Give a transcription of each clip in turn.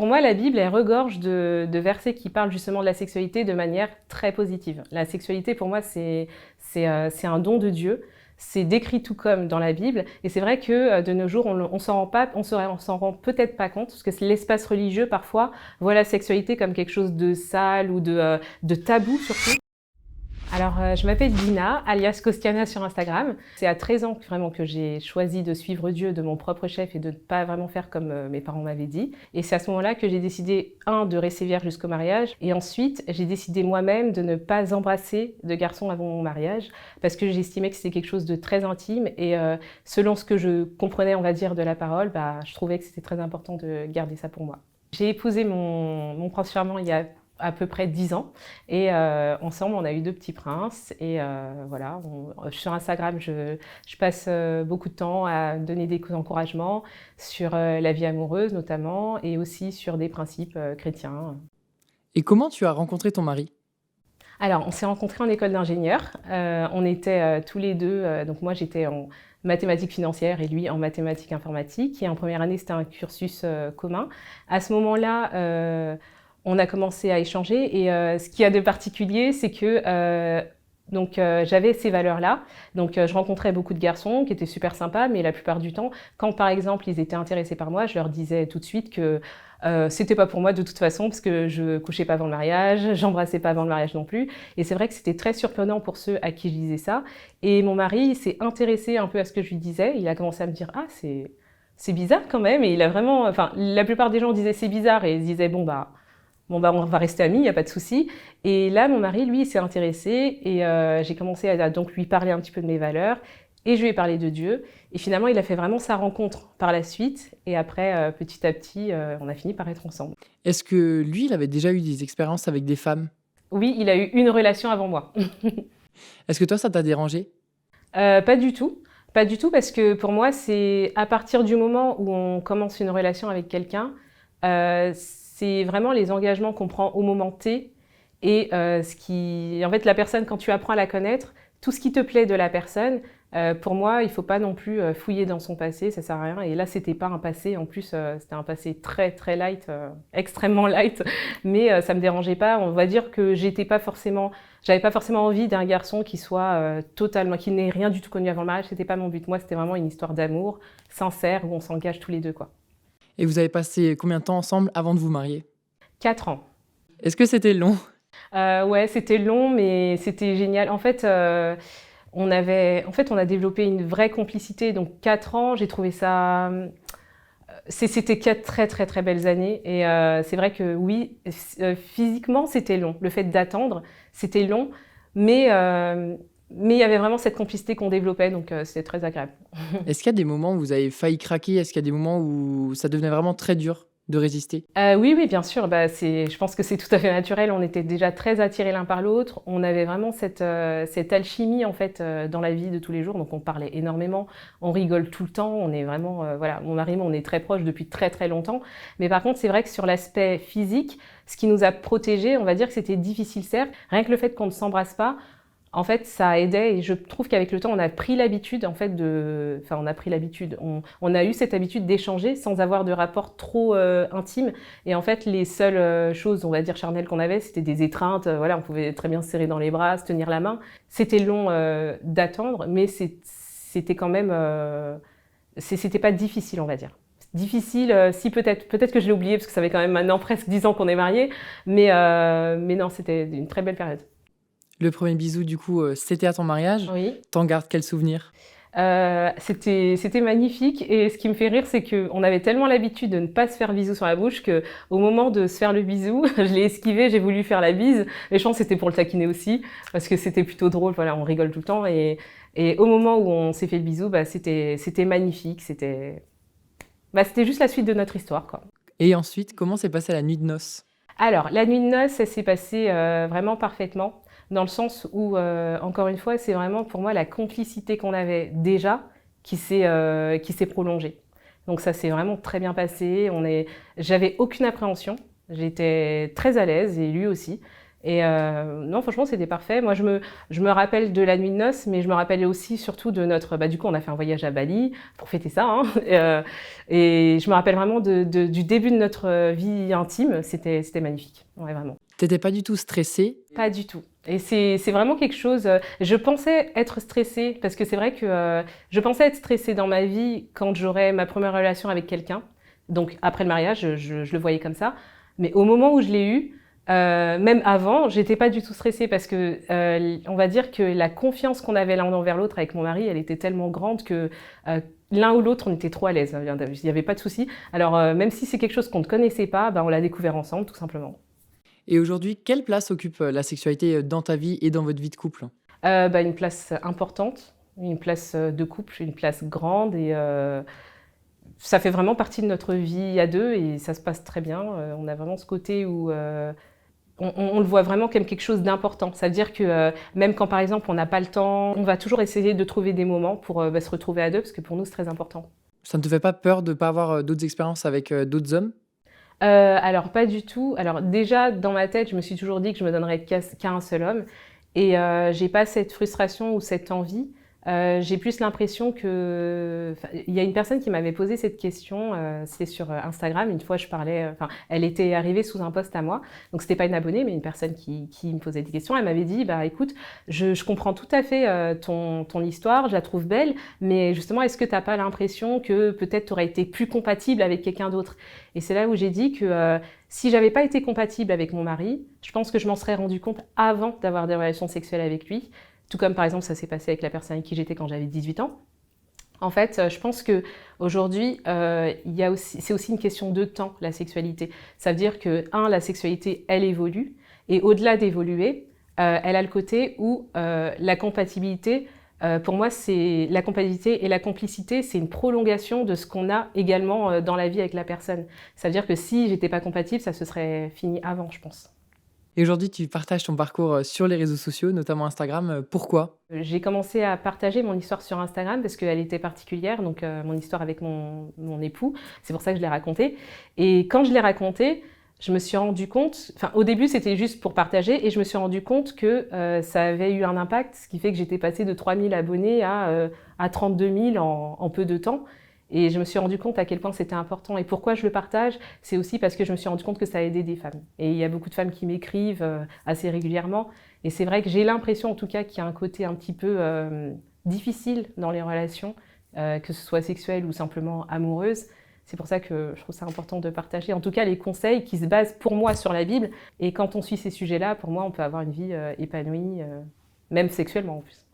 Pour moi, la Bible, elle regorge de versets qui parlent justement de la sexualité de manière très positive. La sexualité, pour moi, c'est un don de Dieu. C'est décrit tout comme dans la Bible. Et c'est vrai que de nos jours, on s'en rend peut-être pas compte, parce que l'espace religieux, parfois, voit la sexualité comme quelque chose de sale ou de tabou surtout. Alors, je m'appelle Dina, alias Kostiana sur Instagram. C'est à 13 ans vraiment que j'ai choisi de suivre Dieu de mon propre chef et de ne pas vraiment faire comme mes parents m'avaient dit. Et c'est à ce moment-là que j'ai décidé, de rester vierge jusqu'au mariage. Et ensuite, j'ai décidé moi-même de ne pas embrasser de garçon avant mon mariage parce que j'estimais que c'était quelque chose de très intime. Et selon ce que je comprenais, on va dire, de la parole, je trouvais que c'était très important de garder ça pour moi. J'ai épousé mon prince charmant il y a à peu près 10 ans. Et ensemble, on a eu 2 petits princes. Et voilà, sur Instagram, je passe beaucoup de temps à donner des encouragements sur la vie amoureuse notamment, et aussi sur des principes chrétiens. Et comment tu as rencontré ton mari? Alors, on s'est rencontrés en école d'ingénieur. On était tous les deux, donc moi j'étais en mathématiques financières et lui en mathématiques informatiques. Et en première année, c'était un cursus commun. À ce moment-là, on a commencé à échanger. Et ce qu'il y a de particulier, c'est que j'avais ces valeurs-là. Donc je rencontrais beaucoup de garçons qui étaient super sympas, mais la plupart du temps, quand par exemple ils étaient intéressés par moi, je leur disais tout de suite que c'était pas pour moi de toute façon, parce que je couchais pas avant le mariage, j'embrassais pas avant le mariage non plus. Et c'est vrai que c'était très surprenant pour ceux à qui je disais ça. Et mon mari s'est intéressé un peu à ce que je lui disais. Il a commencé à me dire « Ah, c'est bizarre quand même ». Et il a vraiment... Enfin, la plupart des gens disaient « C'est bizarre » et ils disaient « Bon, on va rester amis, il n'y a pas de souci ». Et là, mon mari, lui, il s'est intéressé et j'ai commencé à donc lui parler un petit peu de mes valeurs et je lui ai parlé de Dieu. Et finalement, il a fait vraiment sa rencontre par la suite. Et après, petit à petit, on a fini par être ensemble. Est-ce que lui, il avait déjà eu des expériences avec des femmes? Oui, il a eu une relation avant moi. Est-ce que toi, ça t'a dérangé? Pas du tout. Pas du tout, parce que pour moi, c'est à partir du moment où on commence une relation avec quelqu'un, c'est vraiment les engagements qu'on prend au moment T. Et en fait, la personne, quand tu apprends à la connaître, tout ce qui te plaît de la personne, pour moi, il ne faut pas non plus fouiller dans son passé, ça sert à rien. Et là, c'était pas un passé, en plus, c'était un passé très très light, extrêmement light, mais ça me dérangeait pas. On va dire que j'avais pas forcément envie d'un garçon qui soit qui n'ait rien du tout connu avant le mariage. C'était pas mon but. Moi, c'était vraiment une histoire d'amour sincère où on s'engage tous les deux, quoi. Et vous avez passé combien de temps ensemble avant de vous marier? 4 ans. Est-ce que c'était long? Ouais, c'était long, mais c'était génial. En fait, on a développé une vraie complicité. Donc 4 ans, j'ai trouvé ça... C'était 4 très très très belles années. Et c'est vrai que oui, physiquement, c'était long. Le fait d'attendre, c'était long. Mais il y avait vraiment cette complicité qu'on développait, donc c'était très agréable. Est-ce qu'il y a des moments où vous avez failli craquer? Est-ce qu'il y a des moments où ça devenait vraiment très dur de résister? Oui, oui, bien sûr. Je pense que c'est tout à fait naturel. On était déjà très attirés l'un par l'autre. On avait vraiment cette alchimie en fait dans la vie de tous les jours. Donc on parlait énormément, on rigole tout le temps. On est vraiment, voilà, mon mari et moi, on est très proches depuis très très longtemps. Mais par contre, c'est vrai que sur l'aspect physique, ce qui nous a protégés, on va dire que c'était difficile certes. Rien que le fait qu'on ne s'embrasse pas, en fait, ça aidait, et je trouve qu'avec le temps, on a pris l'habitude, en fait, on a eu cette habitude d'échanger sans avoir de rapport trop intime. Et en fait, les seules choses, on va dire, charnelles qu'on avait, c'était des étreintes. Voilà, on pouvait très bien se serrer dans les bras, se tenir la main. C'était long d'attendre, mais c'était quand même, c'était pas difficile, on va dire. Difficile, si peut-être que je l'ai oublié, parce que ça fait quand même maintenant presque 10 ans qu'on est mariés, mais non, c'était une très belle période. Le premier bisou, du coup, c'était à ton mariage. Oui. T'en gardes quel souvenir? C'était magnifique, et ce qui me fait rire, c'est qu'on avait tellement l'habitude de ne pas se faire bisou sur la bouche qu'au moment de se faire le bisou, je l'ai esquivé, j'ai voulu faire la bise, mais je pense que c'était pour le taquiner aussi, parce que c'était plutôt drôle, voilà, on rigole tout le temps, et au moment où on s'est fait le bisou, c'était magnifique, c'était juste la suite de notre histoire, quoi. Et ensuite, comment s'est passée la nuit de noces? Alors, la nuit de noces, ça s'est passé vraiment parfaitement, dans le sens où, encore une fois, c'est vraiment pour moi la complicité qu'on avait déjà qui s'est prolongée. Donc ça s'est vraiment très bien passé. J'avais aucune appréhension, j'étais très à l'aise, et lui aussi. Et non, franchement, c'était parfait. Moi, je me rappelle de la nuit de noces, mais je me rappelle aussi surtout de notre... Bah, du coup, on a fait un voyage à Bali pour fêter ça. Hein. Et je me rappelle vraiment du début de notre vie intime. C'était magnifique, ouais, vraiment. T'étais pas du tout stressée? Pas du tout. Et c'est vraiment quelque chose... je pensais être stressée, parce que c'est vrai que je pensais être stressée dans ma vie quand j'aurais ma première relation avec quelqu'un. Donc, après le mariage, je le voyais comme ça. Mais au moment où je l'ai eu, même avant, j'étais pas du tout stressée parce que on va dire que la confiance qu'on avait l'un envers l'autre avec mon mari, elle était tellement grande que l'un ou l'autre, on était trop à l'aise. Il n'y avait pas de souci. Alors, même si c'est quelque chose qu'on ne connaissait pas, bah, on l'a découvert ensemble, tout simplement. Et aujourd'hui, quelle place occupe la sexualité dans ta vie et dans votre vie de couple? Bah, une place importante, une place de couple, une place grande et ça fait vraiment partie de notre vie à deux et ça se passe très bien. On a vraiment ce côté où on le voit vraiment comme quelque chose d'important. C'est-à-dire que même quand, par exemple, on n'a pas le temps, on va toujours essayer de trouver des moments pour bah, se retrouver à deux, parce que pour nous, c'est très important. Ça ne te fait pas peur de ne pas avoir d'autres expériences avec d'autres hommes? Alors, pas du tout. Alors, déjà, dans ma tête, je me suis toujours dit que je me donnerais qu'à un seul homme. Et j'ai pas cette frustration ou cette envie. J'ai plus l'impression que... Enfin, il y a une personne qui m'avait posé cette question, c'est sur Instagram, une fois je parlais, enfin, elle était arrivée sous un post à moi, donc c'était pas une abonnée, mais une personne qui me posait des questions, elle m'avait dit, bah écoute, je comprends tout à fait ton histoire, je la trouve belle, mais justement, est-ce que t'as pas l'impression que peut-être tu aurais été plus compatible avec quelqu'un d'autre? Et c'est là où j'ai dit que si j'avais pas été compatible avec mon mari, je pense que je m'en serais rendu compte avant d'avoir des relations sexuelles avec lui. Tout comme par exemple ça s'est passé avec la personne avec qui j'étais quand j'avais 18 ans. En fait, je pense que aujourd'hui, c'est aussi une question de temps, la sexualité. Ça veut dire que, la sexualité, elle évolue, et au-delà d'évoluer, elle a le côté où la compatibilité, pour moi, c'est la compatibilité et la complicité, c'est une prolongation de ce qu'on a également dans la vie avec la personne. Ça veut dire que si j'étais pas compatible, ça se serait fini avant, je pense. Et aujourd'hui, tu partages ton parcours sur les réseaux sociaux, notamment Instagram. Pourquoi? J'ai commencé à partager mon histoire sur Instagram parce qu'elle était particulière, donc mon histoire avec mon époux, c'est pour ça que je l'ai racontée. Et quand je l'ai racontée, je me suis rendu compte, enfin au début c'était juste pour partager et je me suis rendu compte que ça avait eu un impact, ce qui fait que j'étais passée de 3000 abonnés à 32 000 en peu de temps. Et je me suis rendu compte à quel point c'était important. Et pourquoi je le partage, c'est aussi parce que je me suis rendu compte que ça a aidé des femmes. Et il y a beaucoup de femmes qui m'écrivent assez régulièrement. Et c'est vrai que j'ai l'impression, en tout cas, qu'il y a un côté un petit peu difficile dans les relations, que ce soit sexuelles ou simplement amoureuses. C'est pour ça que je trouve ça important de partager, en tout cas, les conseils qui se basent pour moi sur la Bible. Et quand on suit ces sujets-là, pour moi, on peut avoir une vie épanouie, même sexuellement en plus.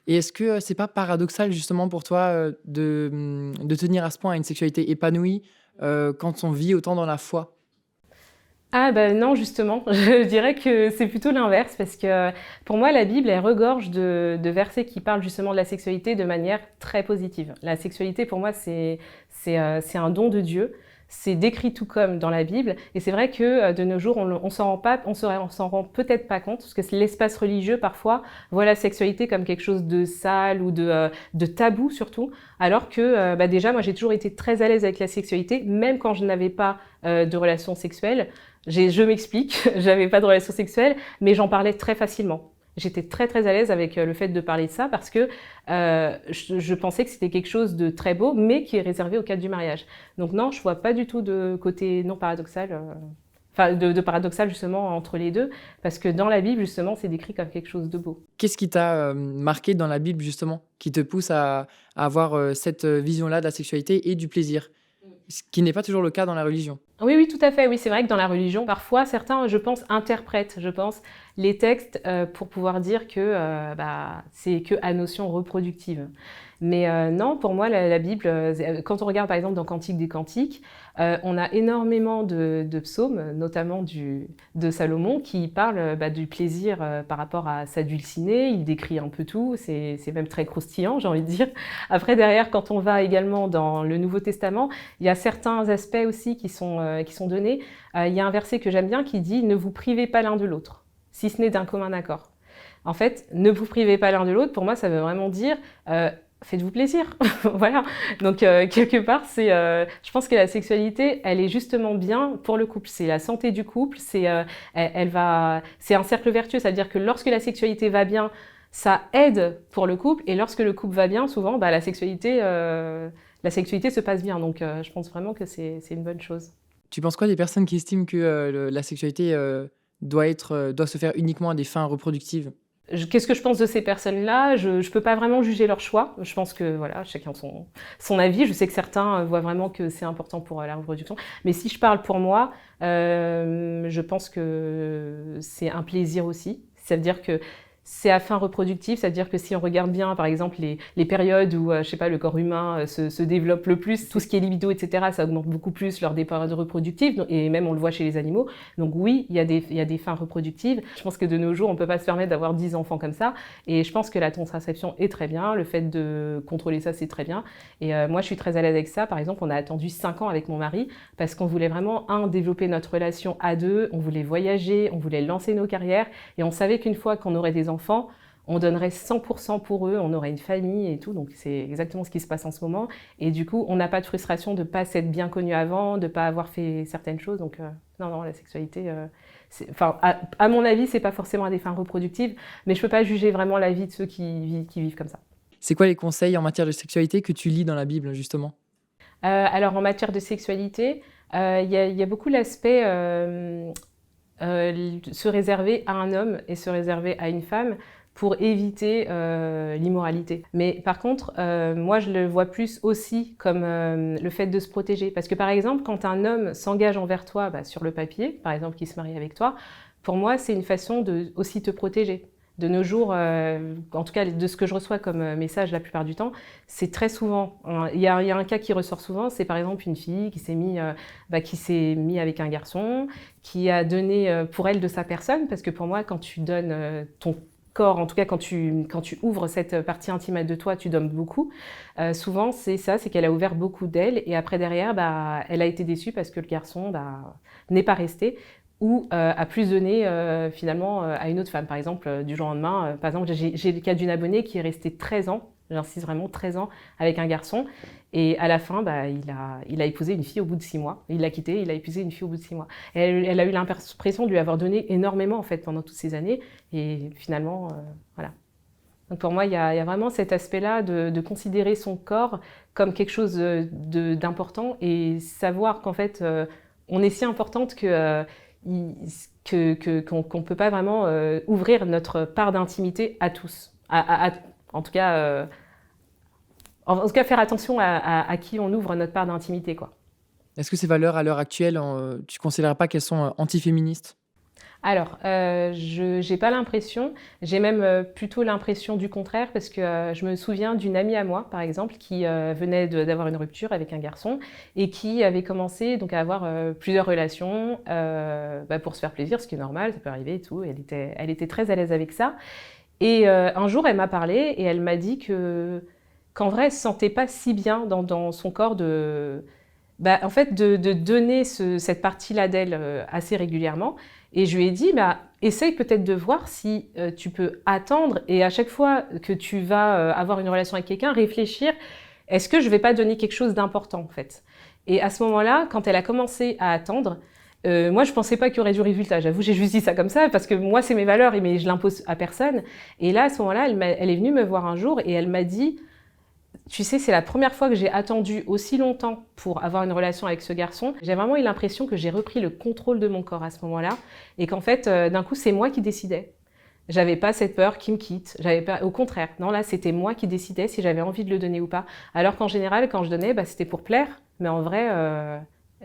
Et est-ce que c'est pas paradoxal justement pour toi de tenir à ce point à une sexualité épanouie quand on vit autant dans la foi? Ah ben non, justement, je dirais que c'est plutôt l'inverse parce que pour moi, la Bible, elle regorge de versets qui parlent justement de la sexualité de manière très positive. La sexualité, pour moi, c'est un don de Dieu. C'est décrit tout comme dans la Bible. Et c'est vrai que de nos jours, on s'en rend pas, on s'en rend peut-être pas compte parce que l'espace religieux, parfois, voit la sexualité comme quelque chose de sale ou de tabou surtout. Alors que bah déjà, moi, j'ai toujours été très à l'aise avec la sexualité, même quand je n'avais pas de relations sexuelles. Je m'explique, j'avais pas de relation sexuelle, mais j'en parlais très facilement. J'étais très très à l'aise avec le fait de parler de ça parce que je pensais que c'était quelque chose de très beau, mais qui est réservé au cadre du mariage. Donc non, je vois pas du tout de côté non paradoxal, enfin de paradoxal justement entre les deux, parce que dans la Bible justement, c'est décrit comme quelque chose de beau. Qu'est-ce qui t'a marqué dans la Bible justement, qui te pousse à avoir cette vision-là de la sexualité et du plaisir, ce qui n'est pas toujours le cas dans la religion? Oui, oui, tout à fait. Oui, c'est vrai que dans la religion, parfois, certains, je pense, interprètent, les textes pour pouvoir dire que bah, c'est que à notion reproductive. Mais non, pour moi, la Bible, quand on regarde par exemple dans Cantique des Cantiques, on a énormément de psaumes, notamment de Salomon, qui parlent bah, du plaisir par rapport à s'adulciner. Il décrit un peu tout, c'est même très croustillant, j'ai envie de dire. Après, derrière, quand on va également dans le Nouveau Testament, il y a certains aspects aussi qui sont donnés. Il y a un verset que j'aime bien qui dit « Ne vous privez pas l'un de l'autre, si ce n'est d'un commun accord ». En fait, ne vous privez pas l'un de l'autre, pour moi, ça veut vraiment dire faites-vous plaisir. Voilà. Donc, quelque part, je pense que la sexualité, elle est justement bien pour le couple. C'est la santé du couple, c'est un cercle vertueux. C'est-à-dire que lorsque la sexualité va bien, ça aide pour le couple. Et lorsque le couple va bien, souvent, bah, la sexualité se passe bien. Donc, je pense vraiment que c'est une bonne chose. Tu penses quoi des personnes qui estiment que la sexualité doit se faire uniquement à des fins reproductives? Qu'est-ce que je pense de ces personnes-là? Je ne peux pas vraiment juger leur choix. Je pense que voilà, chacun son avis. Je sais que certains voient vraiment que c'est important pour la reproduction. Mais si je parle pour moi, je pense que c'est un plaisir aussi. Ça veut dire que c'est à fin reproductive, c'est-à-dire que si on regarde bien, par exemple, les périodes où, je sais pas, le corps humain se développe le plus, tout ce qui est libido, etc., ça augmente beaucoup plus lors des périodes reproductives, et même on le voit chez les animaux. Donc oui, il y a des fins reproductives. Je pense que de nos jours, on peut pas se permettre d'avoir 10 enfants comme ça, et je pense que la contraception est très bien, le fait de contrôler ça, c'est très bien. Et moi, je suis très à l'aise avec ça. Par exemple, on a attendu 5 ans avec mon mari, parce qu'on voulait vraiment, développer notre relation à deux, on voulait voyager, on voulait lancer nos carrières, et on savait qu'une fois qu'on aurait des enfants, on donnerait 100% pour eux, on aurait une famille et tout, donc c'est exactement ce qui se passe en ce moment. Et du coup, on n'a pas de frustration de ne pas s'être bien connu avant, de ne pas avoir fait certaines choses. Donc non, la sexualité, à mon avis, c'est pas forcément à des fins reproductives, mais je peux pas juger vraiment la vie de ceux qui vivent comme ça. C'est quoi les conseils en matière de sexualité que tu lis dans la Bible, justement? Alors en matière de sexualité, il y a beaucoup l'aspect se réserver à un homme et se réserver à une femme pour éviter l'immoralité. Mais par contre, moi je le vois plus aussi comme le fait de se protéger. Parce que par exemple, quand un homme s'engage envers toi sur le papier, par exemple qu'il se marie avec toi, pour moi c'est une façon de aussi te protéger. De nos jours, en tout cas de ce que je reçois comme message la plupart du temps, c'est très souvent, il y a un cas qui ressort souvent, c'est par exemple une fille qui s'est mis avec un garçon, qui a donné pour elle de sa personne, parce que pour moi, quand tu donnes ton corps, en tout cas quand tu ouvres cette partie intime de toi, tu donnes beaucoup. Souvent, c'est ça, c'est qu'elle a ouvert beaucoup d'elle, et après derrière, elle a été déçue parce que le garçon n'est pas resté, ou a plus donné finalement à une autre femme. Par exemple, du jour au lendemain, par exemple, j'ai le cas d'une abonnée qui est restée 13 ans, j'insiste vraiment 13 ans, avec un garçon, et à la fin, il a épousé une fille au bout de 6 mois. Il l'a quittée, il a épousé une fille au bout de 6 mois. Et elle a eu l'impression de lui avoir donné énormément en fait pendant toutes ces années, et finalement, voilà. Donc pour moi, il y a vraiment cet aspect-là de considérer son corps comme quelque chose d'important, et savoir qu'en fait, on est si importante que qu'on ne peut pas vraiment ouvrir notre part d'intimité à tous. En tout cas, en tout cas, faire attention à qui on ouvre notre part d'intimité, quoi. Est-ce que ces valeurs, à l'heure actuelle, tu ne considères pas qu'elles sont antiféministes? Alors, je n'ai pas l'impression, j'ai même plutôt l'impression du contraire, parce que je me souviens d'une amie à moi, par exemple, qui venait d'avoir une rupture avec un garçon et qui avait commencé donc, à avoir plusieurs relations pour se faire plaisir, ce qui est normal, ça peut arriver et tout. Elle était très à l'aise avec ça. Et un jour, elle m'a parlé et elle m'a dit qu'en vrai, elle ne se sentait pas si bien dans son corps en fait, de donner cette partie-là d'elle assez régulièrement. Et je lui ai dit, essaye peut-être de voir si tu peux attendre, et à chaque fois que tu vas avoir une relation avec quelqu'un, réfléchir, est-ce que je ne vais pas donner quelque chose d'important en fait? Et à ce moment-là, quand elle a commencé à attendre, moi je ne pensais pas qu'il y aurait du résultat, j'avoue, j'ai juste dit ça comme ça, parce que moi c'est mes valeurs, mais je ne l'impose à personne. Et là, à ce moment-là, elle est venue me voir un jour et elle m'a dit, tu sais, c'est la première fois que j'ai attendu aussi longtemps pour avoir une relation avec ce garçon. J'ai vraiment eu l'impression que j'ai repris le contrôle de mon corps à ce moment-là, et qu'en fait, d'un coup, c'est moi qui décidais. J'avais pas cette peur qu'il me quitte. Au contraire, non, là, c'était moi qui décidais si j'avais envie de le donner ou pas. Alors qu'en général, quand je donnais, c'était pour plaire, mais en vrai,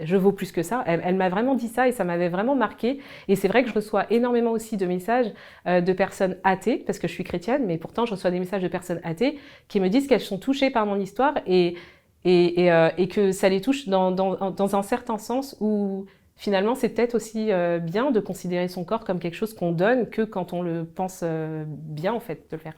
je vaux plus que ça. Elle m'a vraiment dit ça et ça m'avait vraiment marqué. Et c'est vrai que je reçois énormément aussi de messages de personnes athées, parce que je suis chrétienne, mais pourtant je reçois des messages de personnes athées qui me disent qu'elles sont touchées par mon histoire et que ça les touche dans un certain sens où finalement c'est peut-être aussi bien de considérer son corps comme quelque chose qu'on donne que quand on le pense bien en fait de le faire.